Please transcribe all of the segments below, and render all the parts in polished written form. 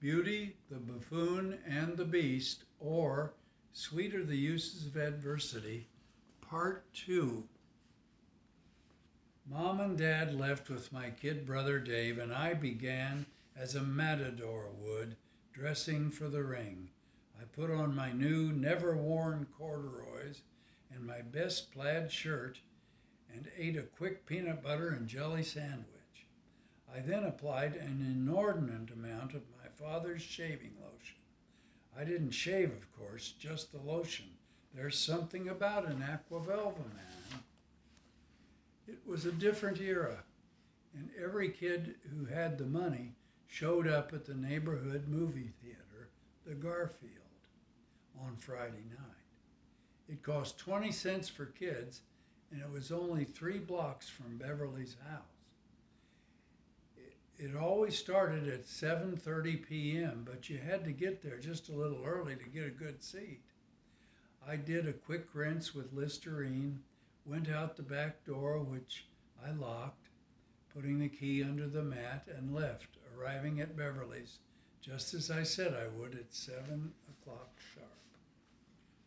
Beauty, the Buffoon, and the Beast, or Sweet Are the Uses of Adversity, Part 2. Mom and Dad left with my kid brother Dave, and I began, as a matador would, dressing for the ring. I put on my new, never-worn corduroys and my best plaid shirt and ate a quick peanut butter and jelly sandwich. I then applied an inordinate amount of my father's shaving lotion. I didn't shave, of course, just the lotion. There's something about an aquavelva, man. It was a different era, and every kid who had the money showed up at the neighborhood movie theater, the Garfield, on Friday night. It cost 20 cents for kids, and it was only 3 blocks from Beverly's house. It always started at 7:30 p.m., but you had to get there just a little early to get a good seat. I did a quick rinse with Listerine, went out the back door, which I locked, putting the key under the mat, and left, arriving at Beverly's just as I said I would at 7 o'clock sharp.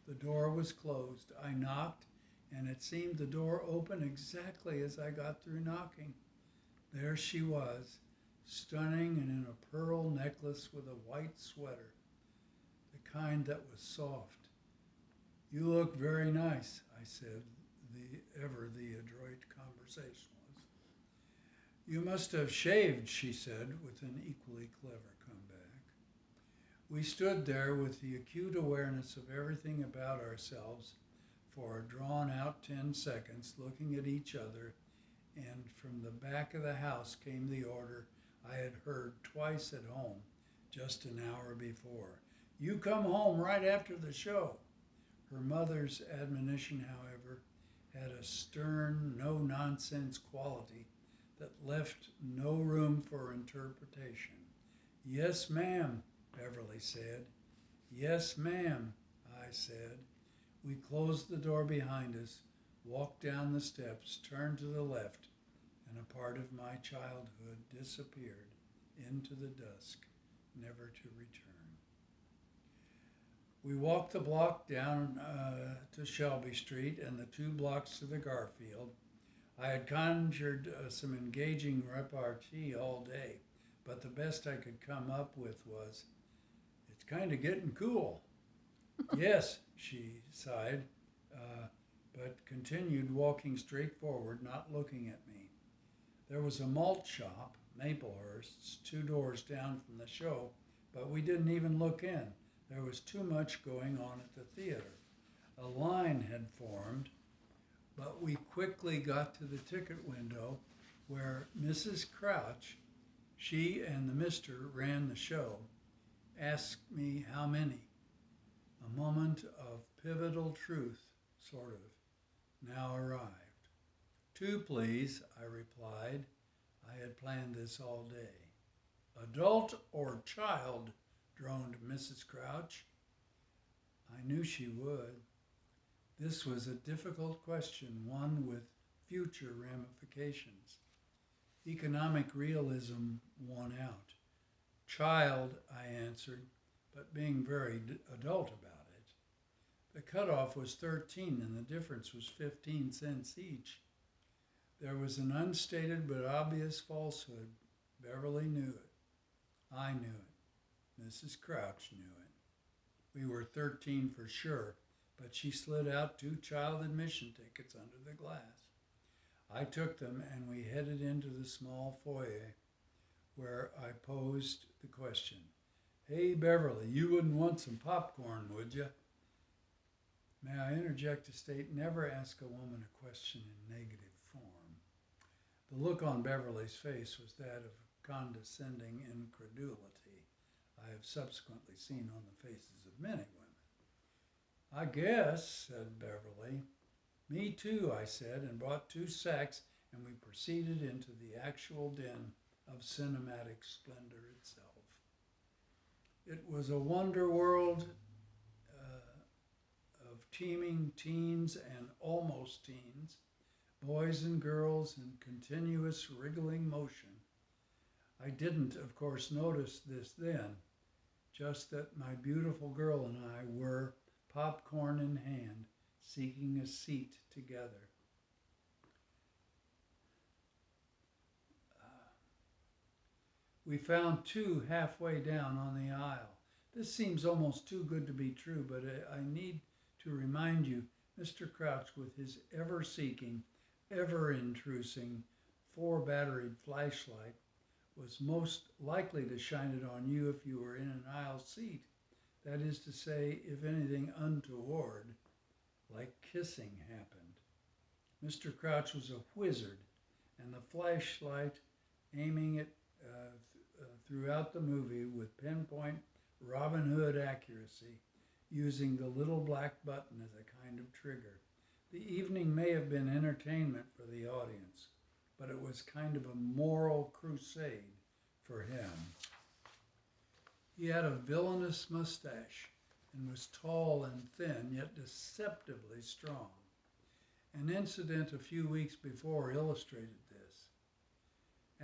The door was closed. I knocked, and it seemed the door opened exactly as I got through knocking. There she was, stunning and in a pearl necklace with a white sweater, the kind that was soft. "You look very nice," I said, the adroit conversationalist. "You must have shaved," she said, with an equally clever comeback. We stood there with the acute awareness of everything about ourselves for a drawn-out 10 seconds, looking at each other, and from the back of the house came the order I had heard twice at home just an hour before. "You come home right after the show." Her mother's admonition, however, had a stern, no-nonsense quality that left no room for interpretation. "Yes, ma'am," Beverly said. "Yes, ma'am," I said. We closed the door behind us, walked down the steps, turned to the left, and a part of my childhood disappeared into the dusk, never to return. We walked the block down to Shelby Street and the 2 blocks to the Garfield. I had conjured some engaging repartee all day, but the best I could come up with was, "It's kind of getting cool." "Yes," she sighed, but continued walking straight forward, not looking at me. There was a malt shop, Maplehurst's, 2 doors down from the show, but we didn't even look in. There was too much going on at the theater. A line had formed, but we quickly got to the ticket window where Mrs. Crouch, she and the mister ran the show, asked me how many. A moment of pivotal truth, sort of, now arrived. "2, please," I replied. I had planned this all day. "Adult or child?" droned Mrs. Crouch. I knew she would. This was a difficult question, one with future ramifications. Economic realism won out. "Child," I answered, but being very adult about it. The cutoff was 13, and the difference was 15 cents each. There was an unstated but obvious falsehood. Beverly knew it. I knew it. Mrs. Crouch knew it. We were 13 for sure, but she slid out 2 child admission tickets under the glass. I took them, and we headed into the small foyer where I posed the question. "Hey, Beverly, you wouldn't want some popcorn, would you?" May I interject to state, never ask a woman a question in negative form. The look on Beverly's face was that of condescending incredulity I have subsequently seen on the faces of many women. "I guess," said Beverly. "Me too," I said, and bought 2 sacks, and we proceeded into the actual den of cinematic splendor itself. It was a wonder world of teeming teens and almost teens, boys and girls in continuous wriggling motion. I didn't, of course, notice this then, just that my beautiful girl and I were, popcorn in hand, seeking a seat together. We found two halfway down on the aisle. This seems almost too good to be true, but I need to remind you, Mr. Crouch, with his ever-seeking, ever-intrusing, four-batteried flashlight, was most likely to shine it on you if you were in an aisle seat. That is to say, if anything untoward, like kissing, happened. Mr. Crouch was a wizard, and the flashlight aiming it throughout the movie with pinpoint Robin Hood accuracy, using the little black button as a kind of trigger. The evening may have been entertainment for the audience, but it was kind of a moral crusade for him. He had a villainous mustache and was tall and thin, yet deceptively strong. An incident a few weeks before illustrated this.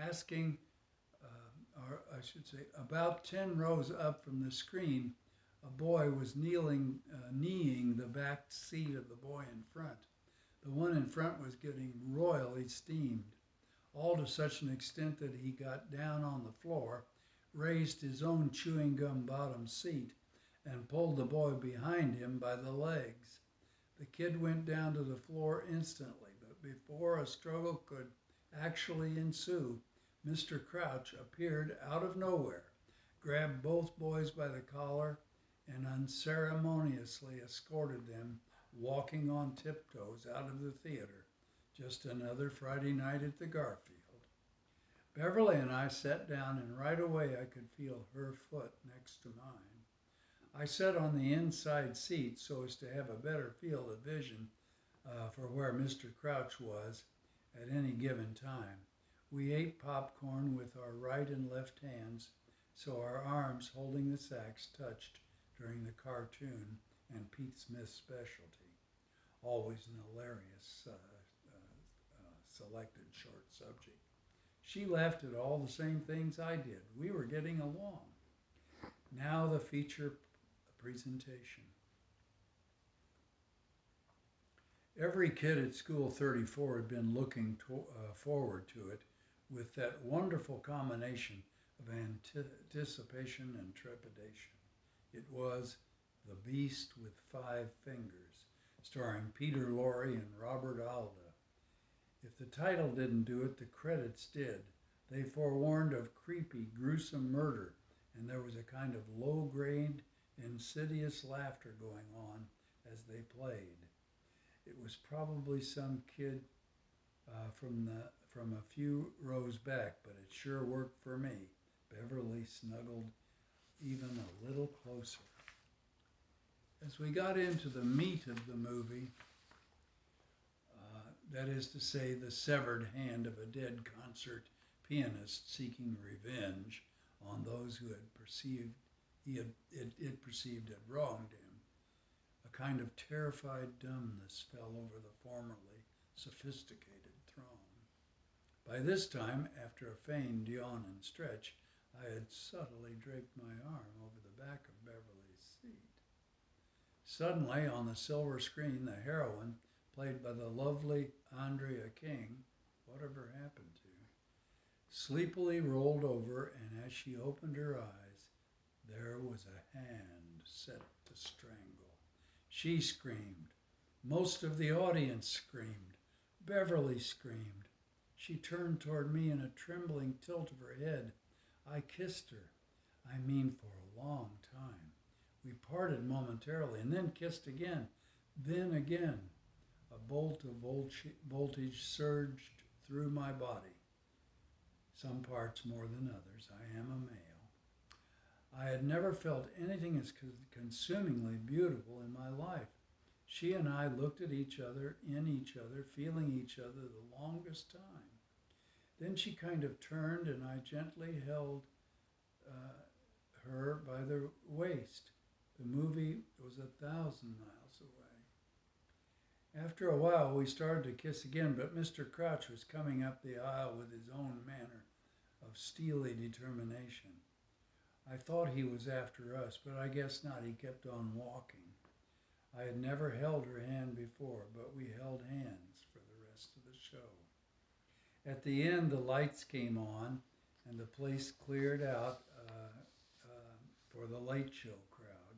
Asking, or I should say, about 10 rows up from the screen, a boy was kneeing the back seat of the boy in front. The one in front was getting royally steamed, all to such an extent that he got down on the floor, raised his own chewing gum bottom seat, and pulled the boy behind him by the legs. The kid went down to the floor instantly, but before a struggle could actually ensue, Mr. Crouch appeared out of nowhere, grabbed both boys by the collar, and unceremoniously escorted them, walking on tiptoes, out of the theater. Just another Friday night at the Garfield. Beverly and I sat down, and right away I could feel her foot next to mine. I sat on the inside seat so as to have a better field of vision for where Mr. Crouch was at any given time. We ate popcorn with our right and left hands, so our arms holding the sacks touched during the cartoon and Pete Smith's specialty. Always an hilarious selected short subject. She laughed at all the same things I did. We were getting along. Now the feature presentation. Every kid at School 34 had been looking forward to it with that wonderful combination of anticipation and trepidation. It was The Beast with Five Fingers, starring Peter Lorre and Robert Alda. If the title didn't do it, the credits did. They forewarned of creepy, gruesome murder, and there was a kind of low-grade, insidious laughter going on as they played. It was probably some kid from a few rows back, but it sure worked for me. Beverly snuggled even a little closer. As we got into the meat of the movie, that is to say, the severed hand of a dead concert pianist seeking revenge on those who had perceived had wronged him, a kind of terrified dumbness fell over the formerly sophisticated throng. By this time, after a feigned yawn and stretch, I had subtly draped my arm over the back of Beverly's seat. Suddenly, on the silver screen, the heroine, played by the lovely Andrea King, whatever happened to, sleepily rolled over, and as she opened her eyes, there was a hand set to strangle. She screamed. Most of the audience screamed. Beverly screamed. She turned toward me in a trembling tilt of her head. I kissed her, I mean for a long time. We parted momentarily and then kissed again, then again. A bolt of voltage surged through my body, some parts more than others. I am a male. I had never felt anything as consumingly beautiful in my life. She and I looked at each other, feeling each other the longest time. Then she kind of turned, and I gently held her by the waist. The movie was 1,000 miles away. After a while, we started to kiss again, but Mr. Crouch was coming up the aisle with his own manner of steely determination. I thought he was after us, but I guess not. He kept on walking. I had never held her hand before, but we held hands for the rest of the show. At the end, the lights came on and the place cleared out for the late show crowd.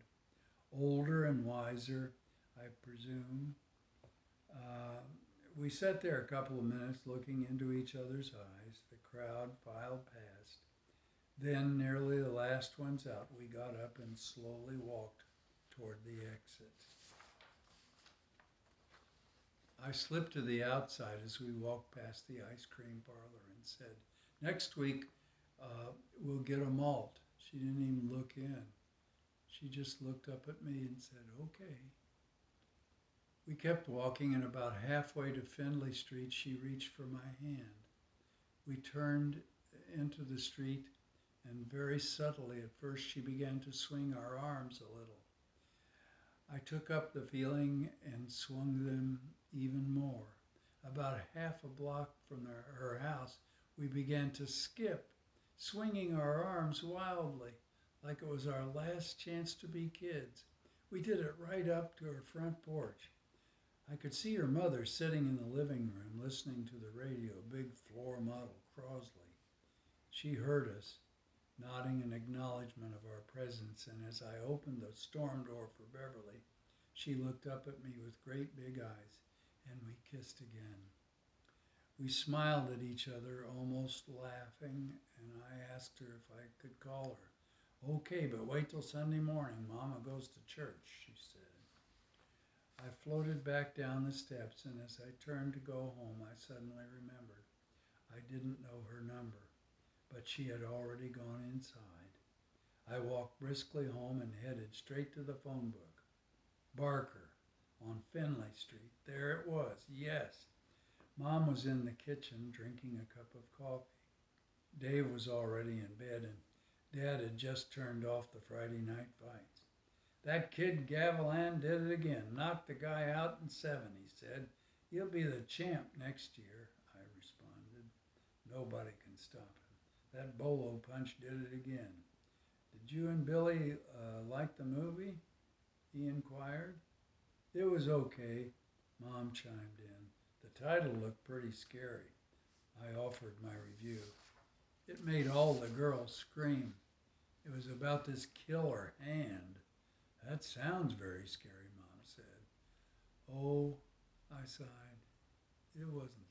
Older and wiser, I presume. Uh, we sat there a couple of minutes looking into each other's eyes. The crowd filed past. Then, nearly the last ones out, we got up and slowly walked toward the exit. I slipped to the outside as we walked past the ice cream parlor and said, "Next week, we'll get a malt." She didn't even look in. She just looked up at me and said, "Okay." We kept walking, and about halfway to Findlay Street, she reached for my hand. We turned into the street, and very subtly at first she began to swing our arms a little. I took up the feeling and swung them even more. About half a block from her house, we began to skip, swinging our arms wildly, like it was our last chance to be kids. We did it right up to her front porch. I could see her mother sitting in the living room listening to the radio, big floor model Crosley. She heard us, nodding in acknowledgement of our presence, and as I opened the storm door for Beverly, she looked up at me with great big eyes, and we kissed again. We smiled at each other, almost laughing, and I asked her if I could call her. "Okay, but wait till Sunday morning. Mama goes to church," she said. I floated back down the steps, and as I turned to go home, I suddenly remembered. I didn't know her number, but she had already gone inside. I walked briskly home and headed straight to the phone book. Barker, on Findlay Street. There it was, yes. Mom was in the kitchen drinking a cup of coffee. Dave was already in bed, and Dad had just turned off the Friday night fights. "That kid Gavilan did it again. Knocked the guy out in 7, he said. He'll be the champ next year," I responded. "Nobody can stop him. That bolo punch did it again." "Did you and Billy like the movie?" he inquired. "It was okay," Mom chimed in. "The title looked pretty scary." I offered my review. "It made all the girls scream. It was about this killer hand." "That sounds very scary," Mom said. "Oh," I sighed, "it wasn't